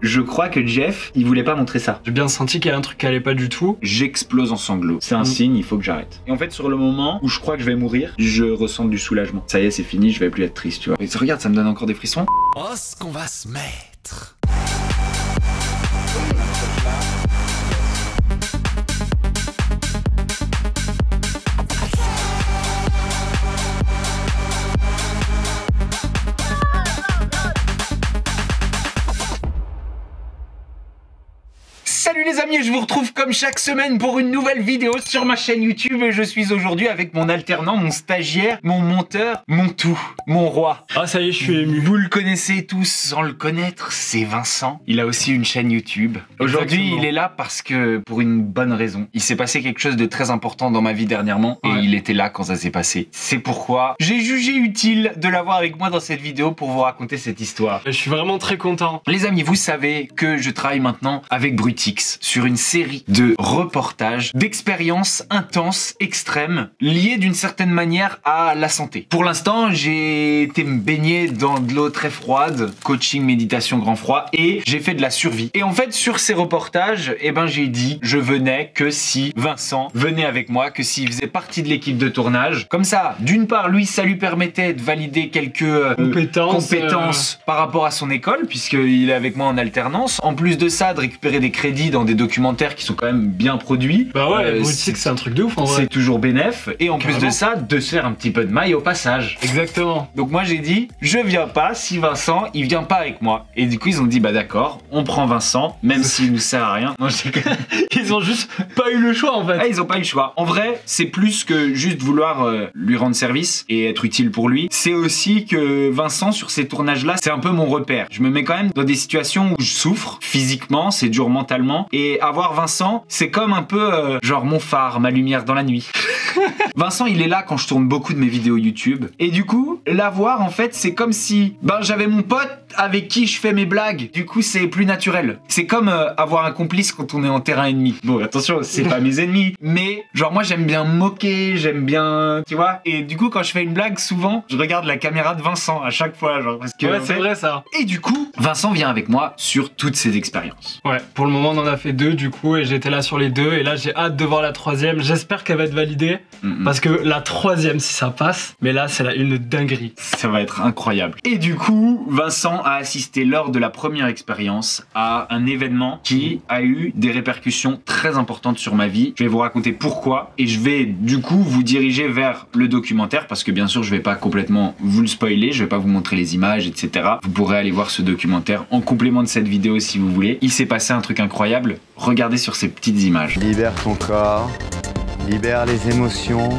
Je crois que Jeff, il voulait pas montrer ça. J'ai bien senti qu'il y a un truc qui allait pas du tout. J'explose en sanglots. C'est un signe, il faut que j'arrête. Et en fait, sur le moment où je crois que je vais mourir, je ressens du soulagement. Ça y est, c'est fini, je vais plus être triste, tu vois. Et regarde, ça me donne encore des frissons. Oh, ce qu'on va se mettre. Salut les amis, je vous retrouve comme chaque semaine pour une nouvelle vidéo sur ma chaîne YouTube et je suis aujourd'hui avec mon alternant, mon stagiaire, mon monteur, mon tout, mon roi. Ah ça y est, je suis ému. Vous le connaissez tous sans le connaître, c'est Vincent. Il a aussi une chaîne YouTube. Aujourd'hui, il est là parce que pour une bonne raison. Il s'est passé quelque chose de très important dans ma vie dernièrement et il était là quand ça s'est passé. C'est pourquoi j'ai jugé utile de l'avoir avec moi dans cette vidéo pour vous raconter cette histoire. Je suis vraiment très content. Les amis, vous savez que je travaille maintenant avec Brutix sur une série de reportages, d'expériences intenses, extrêmes, liées d'une certaine manière à la santé. Pour l'instant, j'ai été me baigner dans de l'eau très froide, coaching, méditation, grand froid, et j'ai fait de la survie. Et en fait, sur ces reportages, eh ben, j'ai dit, je venais que si Vincent venait avec moi, que s'il faisait partie de l'équipe de tournage. Comme ça, d'une part, lui, ça lui permettait de valider quelques compétences par rapport à son école, puisqu'il est avec moi en alternance. En plus de ça, de récupérer des crédits dans des documentaires qui sont quand même bien produits. Bah ouais, Brutix, c'est un truc de ouf en vrai. C'est toujours bénef. Et en plus de ça, de se faire un petit peu de maille au passage. Exactement. Donc moi j'ai dit, je viens pas si Vincent, il vient pas avec moi. Et du coup ils ont dit, bah d'accord, on prend Vincent, même s'il nous sert à rien. Non, ils ont juste pas eu le choix en fait. Ah, ils ont pas eu le choix. En vrai, c'est plus que juste vouloir lui rendre service et être utile pour lui. C'est aussi que Vincent, sur ces tournages-là, c'est un peu mon repère. Je me mets quand même dans des situations où je souffre physiquement, c'est dur mentalement. Et avoir Vincent, c'est comme un peu genre mon phare, ma lumière dans la nuit. Vincent, il est là quand je tourne beaucoup de mes vidéos YouTube. Et du coup, l'avoir, en fait, c'est comme si j'avais mon pote avec qui je fais mes blagues. Du coup, c'est plus naturel. C'est comme avoir un complice quand on est en terrain ennemi. Bon, attention, c'est pas mes ennemis. Mais genre, moi, j'aime bien me moquer, j'aime bien... Tu vois. Et du coup, quand je fais une blague, souvent, je regarde la caméra de Vincent à chaque fois. Genre, parce que, ouais, c'est vrai ça. Et du coup, Vincent vient avec moi sur toutes ces expériences. Ouais, pour le moment, on en a fait 2 du coup, et j'étais là sur les 2. Et là, j'ai hâte de voir la 3e. J'espère qu'elle va être validée. Parce que la 3e, si ça passe, mais là, c'est une dinguerie. Ça va être incroyable. Et du coup, Vincent a assisté lors de la première expérience à un événement qui a eu des répercussions très importantes sur ma vie. Je vais vous raconter pourquoi et je vais du coup vous diriger vers le documentaire parce que bien sûr, je vais pas complètement vous le spoiler, je vais pas vous montrer les images, etc. Vous pourrez aller voir ce documentaire en complément de cette vidéo si vous voulez. Il s'est passé un truc incroyable. Regardez sur ces petites images. Libère ton corps. Libère les émotions.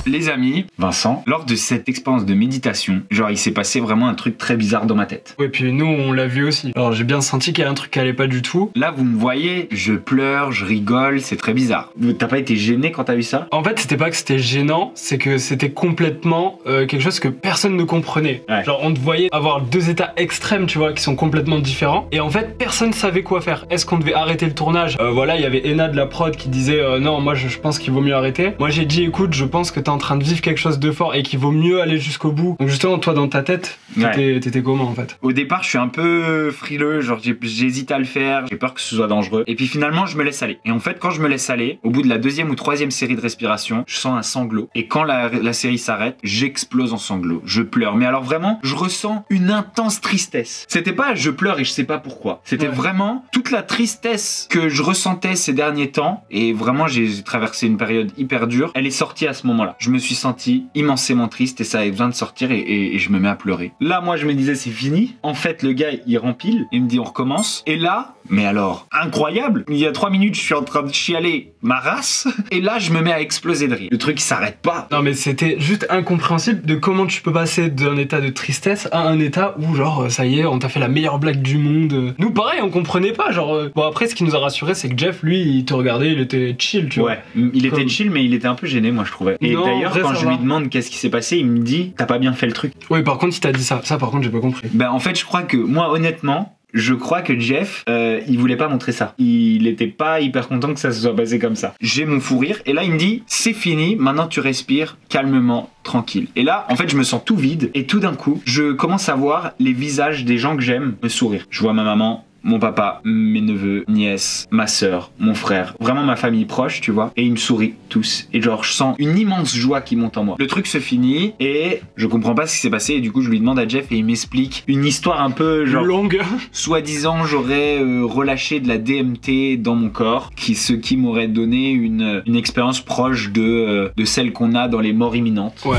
Les amis, Vincent, lors de cette expérience de méditation, genre il s'est passé vraiment un truc très bizarre dans ma tête. Ouais, puis nous on l'a vu aussi. Alors j'ai bien senti qu'il y a un truc qui allait pas du tout. Là vous me voyez, je pleure, je rigole, c'est très bizarre. T'as pas été gêné quand t'as vu ça? En fait c'était pas que c'était gênant, c'est que c'était complètement quelque chose que personne ne comprenait. Ouais. Genre on te voyait avoir 2 états extrêmes, tu vois, qui sont complètement différents. Et en fait personne savait quoi faire. Est-ce qu'on devait arrêter le tournage? Voilà, il y avait Ena de la prod qui disait non, moi je pense qu'il vaut mieux arrêter. Moi j'ai dit écoute, je pense que t'es en train de vivre quelque chose de fort et qu'il vaut mieux aller jusqu'au bout. Donc justement toi dans ta tête, t'étais comment en fait? Au départ je suis un peu frileux, genre j'hésite à le faire, j'ai peur que ce soit dangereux. Et puis finalement je me laisse aller. Et en fait quand je me laisse aller, au bout de la 2e ou 3e série de respiration, je sens un sanglot. Et quand la série s'arrête, j'explose en sanglots. Je pleure. Mais alors vraiment, je ressens une intense tristesse. C'était pas je pleure et je sais pas pourquoi. C'était vraiment toute la tristesse que je ressentais ces derniers temps. Et vraiment j'ai traversé une période hyper dure. Elle est sortie à ce moment-là. Je me suis senti immensément triste et ça avait besoin de sortir et je me mets à pleurer. Là, moi, je me disais c'est fini. En fait, le gars, il rempile. Il me dit on recommence. Et là, mais alors, incroyable. Il y a 3 minutes, je suis en train de chialer ma race. Et là, je me mets à exploser de rire. Le truc, il s'arrête pas. Non, mais c'était juste incompréhensible de comment tu peux passer d'un état de tristesse à un état où, genre, ça y est, on t'a fait la meilleure blague du monde. Nous, pareil, on comprenait pas. Genre, bon, après, ce qui nous a rassuré, c'est que Jeff, lui, il te regardait, il était chill, tu vois. Ouais, il était chill, mais il était un peu gêné, moi, je trouvais. Et d'ailleurs, quand je lui demande qu'est-ce qui s'est passé, il me dit, t'as pas bien fait le truc. Oui, par contre, il t'a dit ça. Ça, par contre, j'ai pas compris. Ben, en fait, je crois que moi, honnêtement, je crois que Jeff, il voulait pas montrer ça. Il était pas hyper content que ça se soit passé comme ça. J'ai mon fou rire et là il me dit c'est fini, maintenant tu respires calmement, tranquille. Et là, en fait, je me sens tout vide et tout d'un coup, je commence à voir les visages des gens que j'aime me sourire. Je vois ma maman, mon papa, mes neveux, nièces, ma sœur, mon frère, vraiment ma famille proche, tu vois, et ils me sourient tous. Et genre, je sens une immense joie qui monte en moi. Le truc se finit et je comprends pas ce qui s'est passé et du coup, je lui demande à Jeff et il m'explique une histoire un peu genre longue. Soi-disant, j'aurais relâché de la DMT dans mon corps, ce qui m'aurait donné une expérience proche de celle qu'on a dans les morts imminentes. Ouais.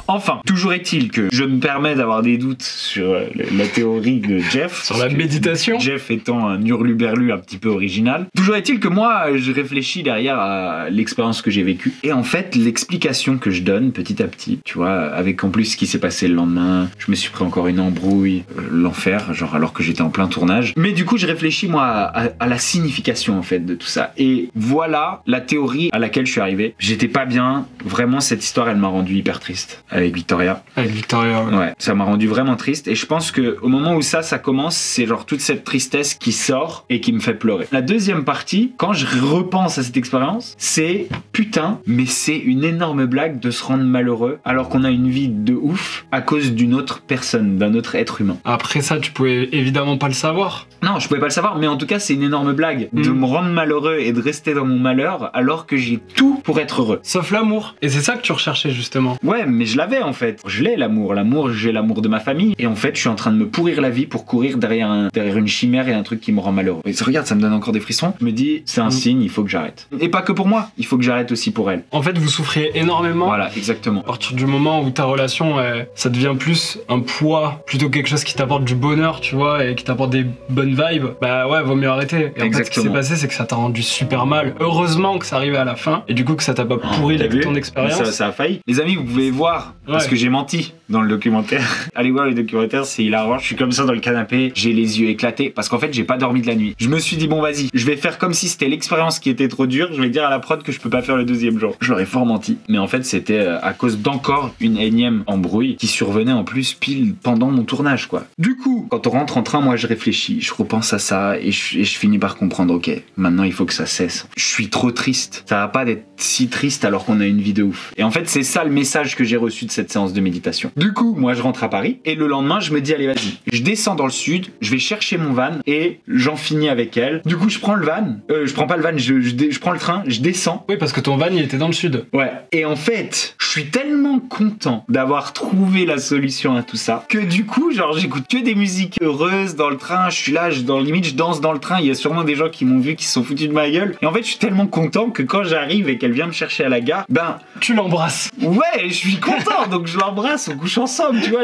Enfin, toujours est-il que je me permets d'avoir des doutes sur la théorie de Jeff. Sur la méditation. Jeff étant un hurluberlu un petit peu original. Toujours est-il que moi, je réfléchis derrière à l'expérience que j'ai vécue. Et en fait, l'explication que je donne petit à petit, tu vois, avec en plus ce qui s'est passé le lendemain, je me suis pris encore une embrouille, l'enfer, genre alors que j'étais en plein tournage. Mais du coup, je réfléchis moi à la signification en fait de tout ça. Et voilà la théorie à laquelle je suis arrivé. J'étais pas bien. Vraiment, cette histoire, elle m'a rendu hyper triste. Avec Victoria. Avec Victoria, ouais. Ouais, ça m'a rendu vraiment triste et je pense que au moment où ça commence, c'est genre toute cette tristesse qui sort et qui me fait pleurer. La deuxième partie, quand je repense à cette expérience, c'est putain, mais c'est une énorme blague de se rendre malheureux alors qu'on a une vie de ouf à cause d'une autre personne, d'un autre être humain. Après ça, tu pouvais évidemment pas le savoir. Non, je pouvais pas le savoir, mais en tout cas, c'est une énorme blague de me rendre malheureux et de rester dans mon malheur alors que j'ai tout pour être heureux. Sauf l'amour. Et c'est ça que tu recherchais justement. Ouais, mais je l'avais en fait. Je l'ai l'amour. L'amour, j'ai l'amour de ma famille. Et en fait, je suis en train de me pourrir la vie pour courir derrière une chimère et un truc qui me rend malheureux. Et regarde, ça me donne encore des frissons. Je me dis, c'est un signe, il faut que j'arrête. Et pas que pour moi, il faut que j'arrête aussi pour elle. En fait, vous souffriez énormément. Voilà, exactement. À partir du moment où ta relation, ça devient plus un poids plutôt que quelque chose qui t'apporte du bonheur, tu vois, et qui t'apporte des bonnes vibes, bah ouais, vaut mieux arrêter. Et en fait, ce qui s'est passé, c'est que ça t'a rendu super mal. Heureusement que ça arrivait à la fin, et du coup que ça t'a pas pourri ton expérience. Ça a failli. Les amis, vous pouvez voir, parce que j'ai menti dans le documentaire. Allez voir le documentaire, c'est hilarant. Je suis comme ça dans le canapé, j'ai les yeux éclatés, parce qu'en fait, j'ai pas dormi de la nuit. Je me suis dit, bon, vas-y, je vais faire comme si c'était l'expérience qui était trop dure, je vais dire à la prod que je peux pas faire le deuxième jour. Je leur ai fort menti. Mais en fait, c'était à cause d'encore une énième embrouille qui survenait en plus pile pendant mon tournage, quoi. Du coup, quand on rentre en train, moi, je réfléchis, je repense à ça et je finis par comprendre, ok, maintenant il faut que ça cesse. Je suis trop triste. Ça va pas d'être si triste alors qu'on a une vie de ouf. Et en fait, c'est ça le message que j'ai reçu de cette séance de méditation. Du coup, moi, je rentre à Paris et le lendemain, je me dis, allez, vas-y, je descends dans le sud, je vais chercher mon van et j'en finis avec elle. Du coup, je prends le van, je prends pas le van, je prends le train, je descends. Oui, parce que ton van, il était dans le sud. Ouais. Et en fait, je suis tellement content d'avoir trouvé la solution à tout ça que du coup, genre, j'écoute que des musiques heureuses dans le train. Je suis là, limite, je danse dans le train. Il y a sûrement des gens qui m'ont vu, qui se sont foutus de ma gueule. Et en fait, je suis tellement content que quand j'arrive et qu'elle vient me chercher à la gare, ben, tu l'embrasses. Ouais, je suis content. Donc je l'embrasse, on couche ensemble, tu vois.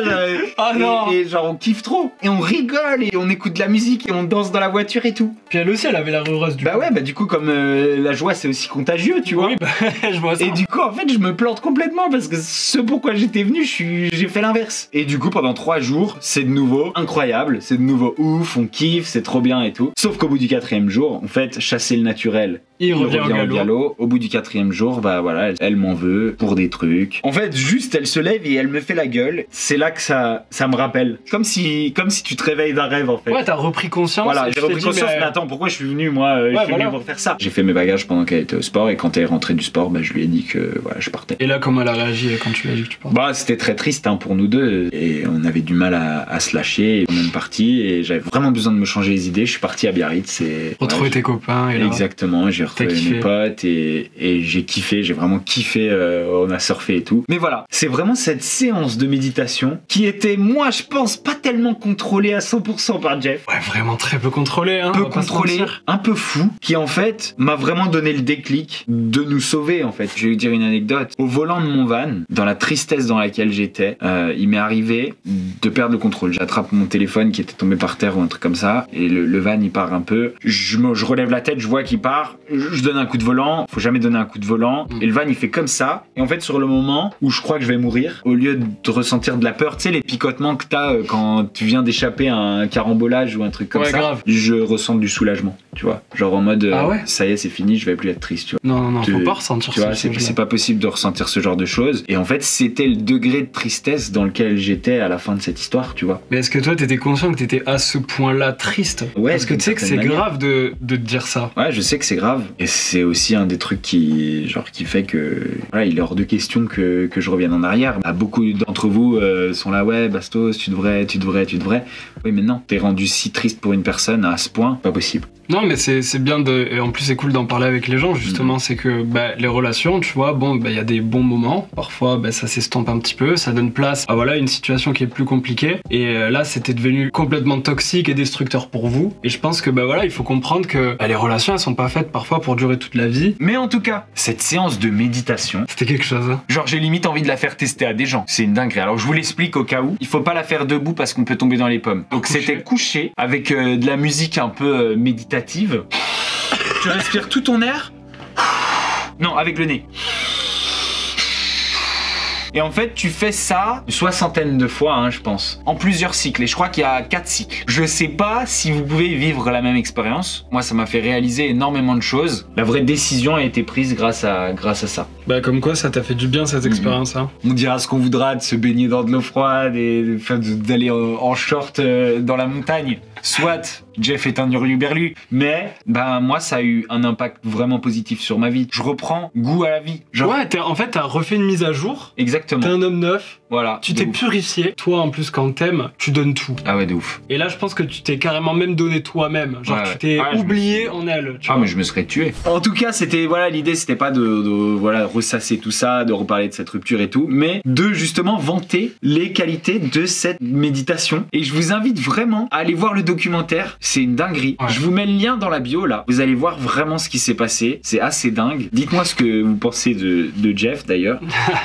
Ah non. Et genre, on kiffe trop. Et on rigole et on écoute de la musique et on danse dans la voiture et tout. Puis elle aussi, elle avait l'air heureuse du coup. Ouais, bah du coup, comme la joie, c'est aussi contagieux, tu vois. Oui, bah, je vois ça. Et du coup, en fait, je me plante complètement parce que ce pourquoi j'étais venu, j'ai fait l'inverse. Et du coup, pendant 3 jours, c'est de nouveau incroyable, c'est de nouveau ouf, on kiffe, c'est trop bien et tout. Sauf qu'au bout du 4e jour, en fait, chasser le naturel, il revient au galop. Au bout du 4e jour, bah voilà, elle m'en veut pour des trucs. En fait, juste, elle se lève et elle me fait la gueule. C'est là que ça me rappelle. Comme si tu te réveilles d'un rêve, en fait. Ouais, t'as repris conscience. Voilà, j'ai repris conscience, mais attends, pourquoi je suis venu, moi, je suis venu pour faire ça. J'ai fait mes bagages pendant qu'elle était au sport et quand elle est rentrée du sport, bah je lui ai dit que voilà, je partais. Et là, comment elle a réagi quand tu lui as dit que tu partais? Bah, c'était très triste pour nous deux et on avait du mal à se lâcher. On est parti et j'avais vraiment besoin de me changer les idées. Je suis parti à Biarritz et retrouver tes copains. Et là, exactement, j'ai retrouvé mes potes et j'ai kiffé. J'ai vraiment kiffé. On a surfé et tout. Mais voilà, c'est vraiment cette séance de méditation qui était, moi, je pense, pas tellement contrôlée à 100% par Jeff. Ouais, vraiment très peu contrôlé, hein. Peu contrôlé, un peu fou, qui en fait m'a vraiment donné le déclic de nous sauver en fait. Je vais vous dire une anecdote. Au volant de mon van, dans la tristesse dans laquelle j'étais, il m'est arrivé de perdre le contrôle. J'attrape mon téléphone qui était tombé par terre ou un truc comme ça, et le van il part un peu. Je relève la tête, je vois qu'il part, je donne un coup de volant. Faut jamais donner un coup de volant. Et le van il fait comme ça. Et en fait sur le moment où je crois que je vais mourir, au lieu de ressentir de la peur, tu sais, les picotements que t'as quand tu viens d'échapper à un carambolage ou un truc comme ça, grave. Je ressens du soulagement, tu vois. Genre en mode, Ah ouais, ça y est, c'est fini, je vais plus être triste, tu vois. non, faut pas ressentir Tu vois, ça. c'est pas possible de ressentir ce genre de choses. Et en fait, c'était le degré de tristesse dans lequel j'étais à la fin de cette histoire, tu vois. Mais est-ce que toi, t'étais conscient que t'étais à ce point-là triste? Ouais. Parce que tu sais que c'est grave de te dire ça. Ouais, je sais que c'est grave. Et c'est aussi un des trucs qui fait que, voilà, il est hors de question que je revienne en arrière. Bah, beaucoup d'entre vous sont là, ouais, Bastos, tu devrais. Oui, mais non, t'es rendu si triste pour une personne à ce point, pas possible. Non, mais c'est bien et en plus c'est cool d'en parler avec les gens, justement. C'est que les relations, tu vois, bon, y a des bons moments, parfois ça s'estompe un petit peu, ça donne place à une situation qui est plus compliquée, et là c'était devenu complètement toxique et destructeur pour vous, et je pense que il faut comprendre que les relations elles sont pas faites parfois pour durer toute la vie. Mais en tout cas, cette séance de méditation, c'était quelque chose, hein. Genre j'ai limite envie de la faire tester à des gens, c'est une dinguerie. Alors je vous l'explique au cas où, il faut pas la faire debout parce qu'on peut tomber dans les pommes. Donc c'était couché avec de la musique un peu méditative. Tu respires tout ton air. Non, avec le nez. Et en fait, tu fais ça une soixantaine de fois, hein, je pense. En plusieurs cycles. Et je crois qu'il y a 4 cycles. Je sais pas si vous pouvez vivre la même expérience. Moi, ça m'a fait réaliser énormément de choses. La vraie décision a été prise grâce à ça. Comme quoi, ça t'a fait du bien cette expérience, hein. On dira ce qu'on voudra de se baigner dans de l'eau froide et d'aller en short dans la montagne. Soit, Jeff est un hurluberlu, mais moi ça a eu un impact vraiment positif sur ma vie. Je reprends goût à la vie. Genre... Ouais, en fait t'as refait une mise à jour. Exactement. T'es un homme neuf. Voilà. Tu t'es purifié. Toi en plus quand t'aimes, tu donnes tout. Ah ouais, de ouf. Et là je pense que tu t'es carrément même donné toi-même. Genre tu t'es oublié en elle. Tu vois. Mais je me serais tué. En tout cas, c'était l'idée c'était pas de ressasser tout ça, de reparler de cette rupture et tout, mais de justement vanter les qualités de cette méditation. Et je vous invite vraiment à aller voir le documentaire, c'est une dinguerie. Ouais. Je vous mets le lien dans la bio là, vous allez voir vraiment ce qui s'est passé, c'est assez dingue. Dites-moi ce que vous pensez de Jeff d'ailleurs.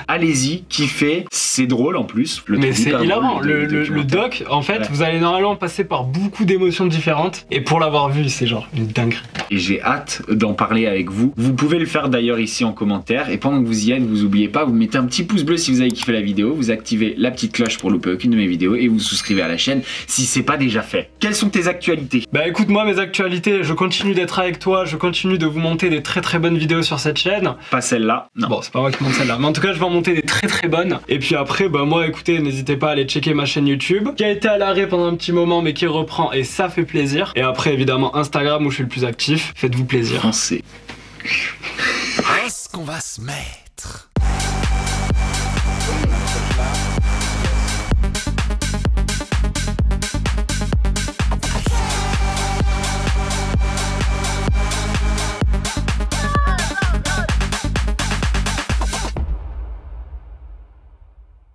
Allez-y, kiffez, c'est drôle en plus. Mais c'est hilarant, le doc, en fait, vous allez normalement passer par beaucoup d'émotions différentes, et pour l'avoir vu, c'est genre une dinguerie. Et j'ai hâte d'en parler avec vous. Vous pouvez le faire d'ailleurs ici en commentaire, et pendant que vous y êtes, vous oubliez pas, vous mettez un petit pouce bleu si vous avez kiffé la vidéo, vous activez la petite cloche pour louper aucune de mes vidéos, et vous souscrivez à la chaîne si c'est pas déjà fait. Quelles sont tes actualités? Écoute, moi mes actualités, je continue d'être avec toi, je continue de vous monter des très bonnes vidéos sur cette chaîne. Pas celle-là, non. Bon, c'est pas moi qui monte celle-là, mais en tout cas je vais en monter des très bonnes. Et puis après, moi écoutez, n'hésitez pas à aller checker ma chaîne YouTube, qui a été à l'arrêt pendant un petit moment, mais qui reprend, et ça fait plaisir. Et après évidemment Instagram où je suis le plus actif, faites-vous plaisir. Français. Est-ce qu'on va se mettre?